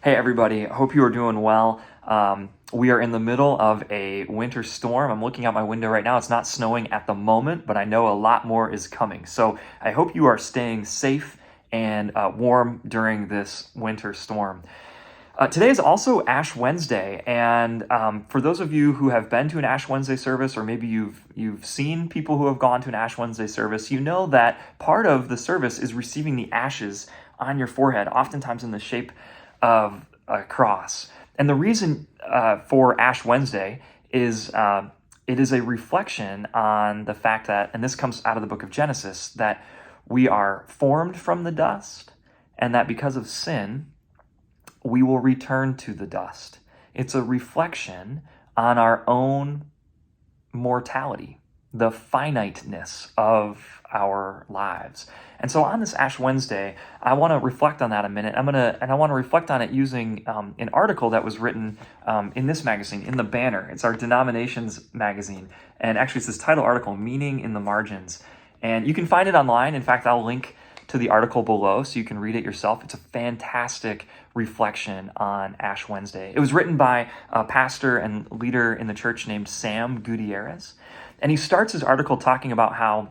Hey everybody, I hope you are doing well. We are in the middle of a winter storm. I'm looking out my window right now. It's not snowing at the moment, but I know a lot more is coming. So I hope you are staying safe and warm during this winter storm. Today is also Ash Wednesday, and for those of you who have been to an Ash Wednesday service, or maybe you've seen people who have gone to an Ash Wednesday service, you know that part of the service is receiving the ashes on your forehead, oftentimes in the shape of a cross. And the reason for Ash Wednesday is it is a reflection on the fact that, and this comes out of the book of Genesis, that we are formed from the dust, and that because of sin, we will return to the dust. It's a reflection on our own mortality, the finiteness of our lives. And so on this Ash Wednesday, I want to reflect on that a minute. I want to reflect on it using an article that was written in this magazine, in the Banner. It's our denominations magazine. And actually it's this title article, Meaning in the Margins. And you can find it online. In fact, I'll link to the article below so you can read it yourself. It's a fantastic reflection on Ash Wednesday. It was written by a pastor and leader in the church named Sam Gutierrez. And he starts his article talking about how,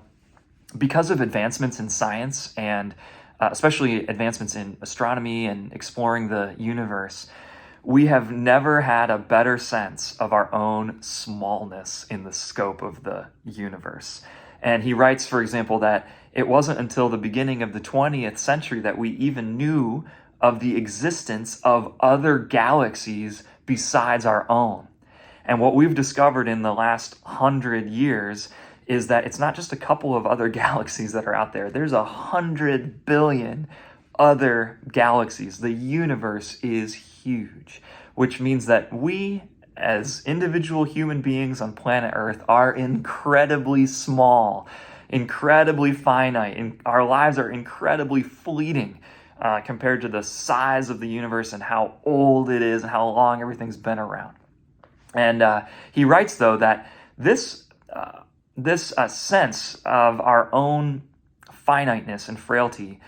because of advancements in science and especially advancements in astronomy and exploring the universe, we have never had a better sense of our own smallness in the scope of the universe. And he writes, for example, that it wasn't until the beginning of the 20th century that we even knew of the existence of other galaxies besides our own. And what we've discovered in the last 100 years is that it's not just a couple of other galaxies that are out there. There's 100 billion other galaxies. The universe is huge, which means that we, as individual human beings on planet Earth, are incredibly small, incredibly finite, and our lives are incredibly fleeting compared to the size of the universe and how old it is and how long everything's been around. And he writes, though, that this sense of our own finiteness and frailty,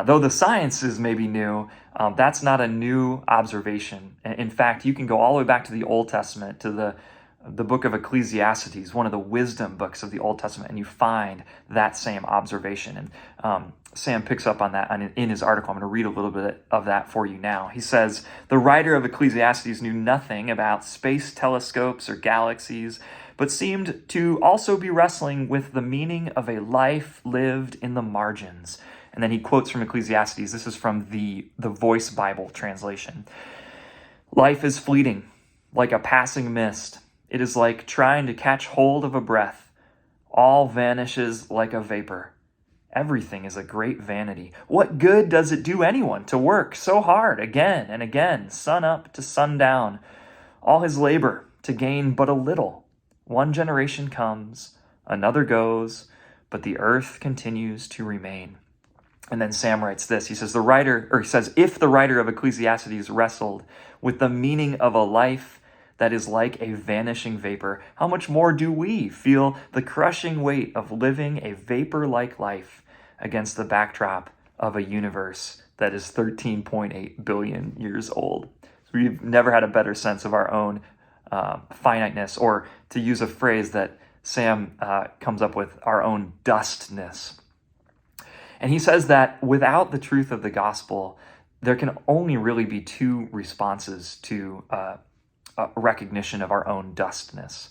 though the sciences may be new, that's not a new observation. In fact, you can go all the way back to the Old Testament, to the book of Ecclesiastes, one of the wisdom books of the Old Testament, and you find that same observation. And Sam picks up on that in his article. I'm going to read a little bit of that for you now. He says, the writer of Ecclesiastes knew nothing about space telescopes or galaxies, but seemed to also be wrestling with the meaning of a life lived in the margins. And then he quotes from Ecclesiastes. This is from the Voice Bible translation. Life is fleeting, like a passing mist. It is like trying to catch hold of a breath. All vanishes like a vapor. Everything is a great vanity. What good does it do anyone to work so hard again and again, sun up to sundown, all his labor to gain but a little? One generation comes, another goes, but the earth continues to remain. And then Sam writes this. He says, if the writer of Ecclesiastes wrestled with the meaning of a life that is like a vanishing vapor, how much more do we feel the crushing weight of living a vapor-like life against the backdrop of a universe that is 13.8 billion years old? So we've never had a better sense of our own finiteness, or to use a phrase that Sam comes up with, our own dustness. And he says that without the truth of the gospel, there can only really be two responses to recognition of our own dustness.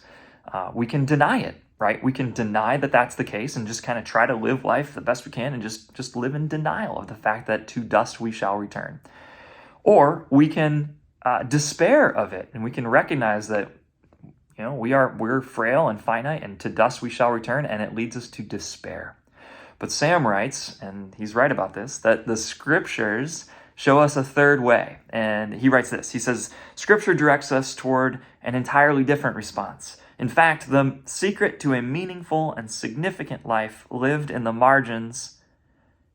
We can deny it, right? We can deny that that's the case and just kind of try to live life the best we can and just live in denial of the fact that to dust we shall return. Or we can despair of it, and we can recognize that we're frail and finite, and to dust we shall return, and it leads us to despair. But Sam writes, and he's right about this, that the scriptures show us a third way. And he writes this. He says, Scripture directs us toward an entirely different response. In fact, the secret to a meaningful and significant life lived in the margins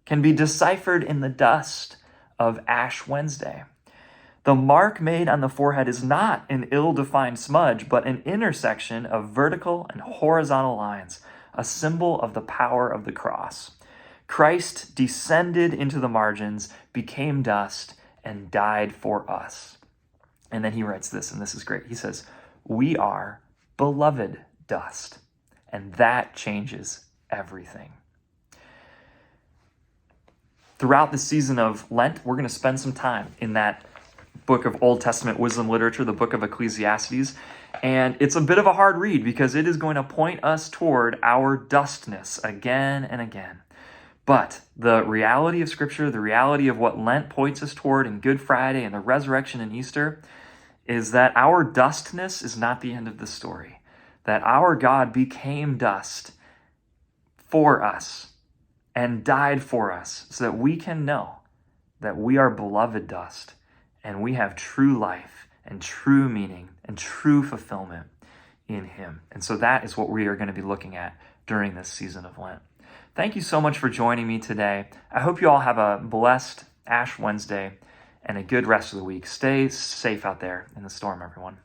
can be deciphered in the dust of Ash Wednesday. The mark made on the forehead is not an ill-defined smudge, but an intersection of vertical and horizontal lines, a symbol of the power of the cross. Christ descended into the margins, became dust, and died for us. And then he writes this, and this is great. He says, we are beloved dust, and that changes everything. Throughout the season of Lent, we're going to spend some time in that book of Old Testament wisdom literature, the book of Ecclesiastes. And it's a bit of a hard read because it is going to point us toward our dustness again and again. But the reality of Scripture, the reality of what Lent points us toward in Good Friday and the resurrection and Easter, is that our dustness is not the end of the story. That our God became dust for us and died for us so that we can know that we are beloved dust and we have true life and true meaning and true fulfillment in him. And so that is what we are going to be looking at during this season of Lent. Thank you so much for joining me today. I hope you all have a blessed Ash Wednesday and a good rest of the week. Stay safe out there in the storm, everyone.